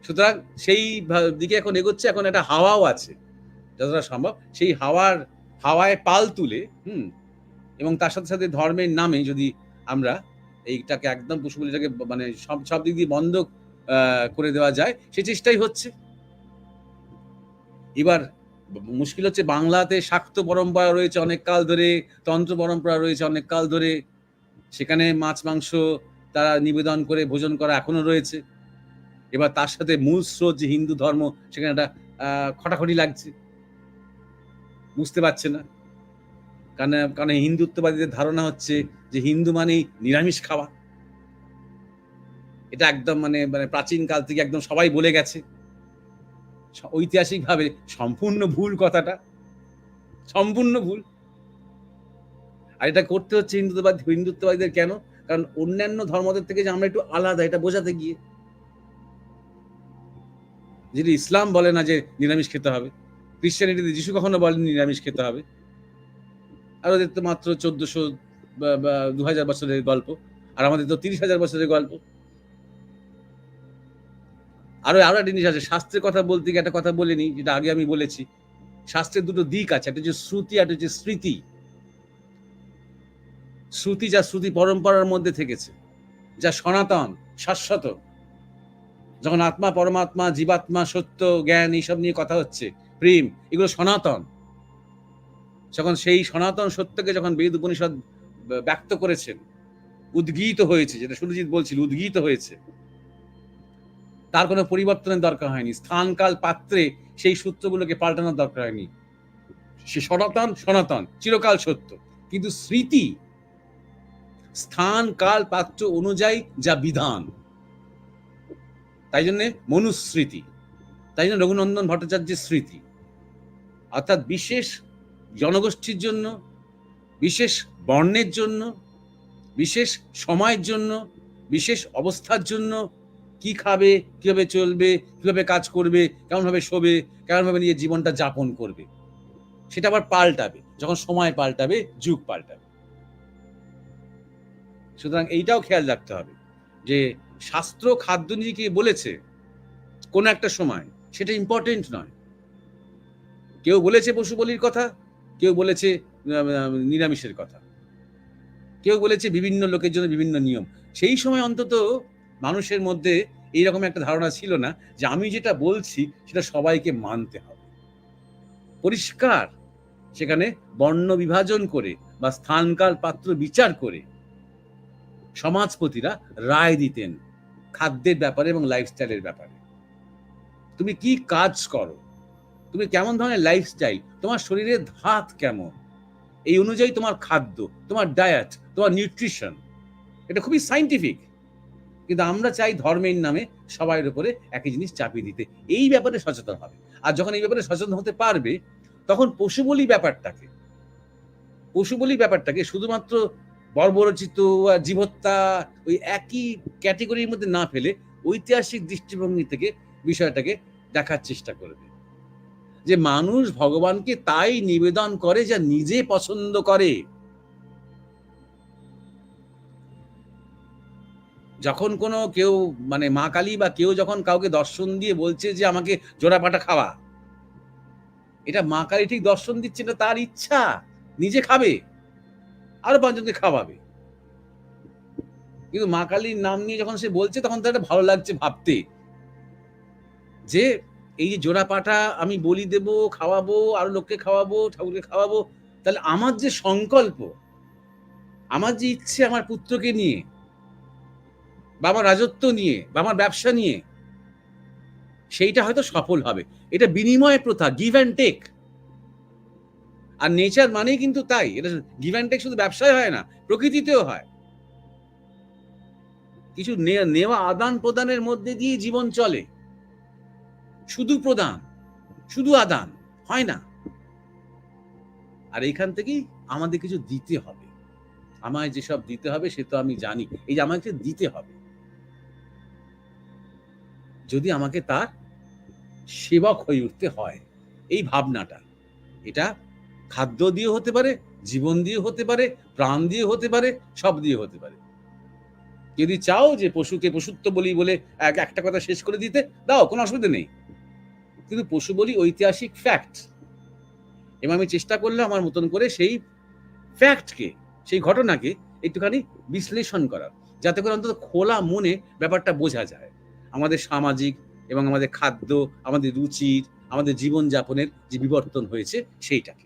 সুতরাং সেই দিকে এখন এগোচ্ছে। এখন একটা হাওয়াও আছে যতটা সম্ভব, সেই হাওয়ায় পাল তুলে এবং তার সাথে সাথে ধর্মের নামে যদি আমরা এইটাকে একদম পশুবলিটাকে মানে সব দিক দিয়ে বন্ধ করে দেওয়া যায়, সে চেষ্টাই হচ্ছে। এবার মুশকিল হচ্ছে, বাংলাতে শাক্ত পরম্পরা রয়েছে অনেক কাল ধরে, তন্ত্র পরম্পরা রয়েছে অনেক কাল ধরে, সেখানে মাছ মাংস তারা নিবেদন করে ভোজন করা এখনো রয়েছে। এবার তার সাথে মূল স্রোত যে হিন্দু ধর্ম, সেখানে একটা খটাখটি লাগছে, বুঝতে পারছে না। কারণ হিন্দুত্ববাদীদের ধারণা হচ্ছে যে হিন্দু মানেই নিরামিষ খাওয়া। এটা একদম মানে প্রাচীন কাল থেকে একদম সবাই বলে গেছে। ঐতিহাসিকভাবে সম্পূর্ণ ভুল কথাটা, সম্পূর্ণ ভুল। আর এটা করতে হচ্ছে হিন্দুত্ববাদীদের কেন? কারণ অন্যান্য ধর্মদের থেকে যে আমরা একটু আলাদা, এটা বোঝাতে গিয়ে। যেটা ইসলাম বলে না যে নিরামিষ খেতে হবে, ক্রিশ্চিয়ানিটিতে যিশু কখনো বলেন নিরামিষ খেতে হবে, আর ওদের তো মাত্র 1400 বা 2000 বছরের গল্প, আর আমাদের তো 30,000 বছরের গল্প। আরো একটা জিনিস আছে, শাস্ত্রের কথা বলতে গিয়ে একটা কথা বলিনি, যেটা আগে আমি বলেছি। শাস্ত্রের দুটো দিক আছে, একটা হচ্ছে শ্রুতি, একটা হচ্ছে স্মৃতি। শ্রুতি যা শ্রুতি পরম্পরার মধ্যে থেকেছে, যা সনাতন শাশ্বত। যখন আত্মা পরমাত্মা জীবাত্মা সত্য জ্ঞান এইসব নিয়ে কথা হচ্ছে, প্রেম, এগুলো সনাতন। যখন সেই সনাতন সত্যকে যখন বেদ উপনিষদ ব্যক্ত করেছেন, উদ্গীত হয়েছে, যেটা সুরজিৎ বলছিল, উদ্গীত হয়েছে, তার কোনো পরিবর্তনের দরকার হয়নি। স্থান কাল পাত্রে সেই সূত্রগুলোকে পাল্টানোর দরকার হয়নি। সে সনাতন সনাতন চিরকাল সত্য। কিন্তু স্মৃতি স্থান কাল পাত্র অনুযায়ী যা বিধান, তাই জন্য মনুস্মৃতি, তাই জন্য রঘুনন্দন ভট্টাচার্যের স্মৃতি। অর্থাৎ বিশেষ জনগোষ্ঠীর জন্য, বিশেষ বর্ণের জন্য, বিশেষ সময়ের জন্য, বিশেষ অবস্থার জন্য কি খাবে, কিভাবে চলবে, কিভাবে কাজ করবে, কেমনভাবে শোবে, কেমনভাবে নিজের জীবনটা যাপন করবে, সেটা আবার পাল্টাবে যখন সময় পাল্টাবে, যুগ পাল্টাবে। সুতরাং এইটাও খেয়াল রাখতে হবে যে শাস্ত্র খাদ্য নিয়ে কি বলেছে কোন একটা সময়, সেটা ইম্পর্টেন্ট নয়। কেউ বলেছে পশু বলির কথা, কেউ বলেছে নিরামিষের কথা, কেউ বলেছে বিভিন্ন লোকের জন্য বিভিন্ন নিয়ম। সেই সময় অন্তত মানুষের মধ্যে এইরকম একটা ধারণা ছিল না যে আমি যেটা বলছি সেটা সবাইকে মানতে হবে। পরিষ্কার সেখানে বর্ণ বিভাজন করে বা স্থানকাল পাত্র বিচার করে সমাজপতিরা রায় দিতেন খাদ্যের ব্যাপারে এবং লাইফস্টাইলের ব্যাপারে। তুমি কি কাজ করো, তুমি কেমন ধরনের লাইফস্টাইল, তোমার শরীরের ধাত কেমন, এই অনুযায়ী তোমার খাদ্য, তোমার ডায়েট, তোমার নিউট্রিশন, এটা খুবই সাইন্টিফিক। কিন্তু আমরা চাই ধর্মের নামে সবার উপরে একই জিনিস চাপিয়ে দিতে। এই ব্যাপারে সচেতন হবে। আর যখন এই ব্যাপারে সচেতন হতে পারবে, তখন পশুবলি ব্যাপারটাকে শুধুমাত্র বর্বরচিত জীবহত্যা ওই একই ক্যাটেগরির মধ্যে না ফেলে ঐতিহাসিক দৃষ্টিভঙ্গি থেকে বিষয়টাকে দেখার চেষ্টা করবে যে মানুষ ভগবানকে তাই নিবেদন করে যা নিজে পছন্দ করে। যখন কোনো কেউ মানে মা কালী বা কেউ যখন কাউকে দর্শন দিয়ে বলছে যে আমাকে জোড়া পাটা খাওয়া, এটা মা কালী ঠিক দর্শন দিচ্ছে না, তার ইচ্ছা, নিজে খাবে, আরো 5 জনকে খাওয়াবে। কিন্তু মা কালীর নাম নিয়ে যখন সে বলছে, তখন তার ভালো লাগছে ভাবতে যে এই যে জোড়া পাটা আমি বলি দেব, খাওয়াবো, আরো লোককে খাওয়াবো, ঠাকুরকে খাওয়াবো, তাহলে আমার যে সংকল্প, আমার যে ইচ্ছে আমার পুত্রকে নিয়ে বা আমার রাজত্ব নিয়ে বা আমার ব্যবসা নিয়ে, সেইটা হয়তো সফল হবে। এটা বিনিময় প্রথা, গিভ অ্যান্ড টেক। আর নেচার মানেই কিন্তু তাই, এটা গিভ অ্যান্ড টেক শুধু ব্যবসায় হয় না, প্রকৃতিতেও হয়। কিছু নেওয়া আদান প্রদানের মধ্যে দিয়ে জীবন চলে। শুধু প্রদান, শুধু আদান হয় না। আর এইখান থেকেই আমাদের কিছু দিতে হবে। আমায় যেসব দিতে হবে সে তো আমি জানি। এই যে আমাকে দিতে হবে। যদি আমাকে তার সেবক হয়ে উঠতে হয়, এই ভাবনাটা, এটা খাদ্য দিয়ে হতে পারে, জীবন দিয়ে হতে পারে, প্রাণ দিয়ে হতে পারে, সব দিয়ে হতে পারে। যদি চাও যে পশুকে পশুত্ব বলি বলে একটা কথা শেষ করে দিতে, দাও, কোনো অসুবিধা নেই। কিন্তু পশু বলি ঐতিহাসিক ফ্যাক্ট। এবং আমি চেষ্টা করলাম আমার মতন করে সেই ফ্যাক্টকে, সেই ঘটনাকে একটুখানি বিশ্লেষণ করার, যাতে করে অন্তত খোলা মনে ব্যাপারটা বোঝা যায়। আমাদের সামাজিক এবং আমাদের খাদ্য, আমাদের রুচির, আমাদের জীবনযাপনের যে বিবর্তন হয়েছে সেইটাকে।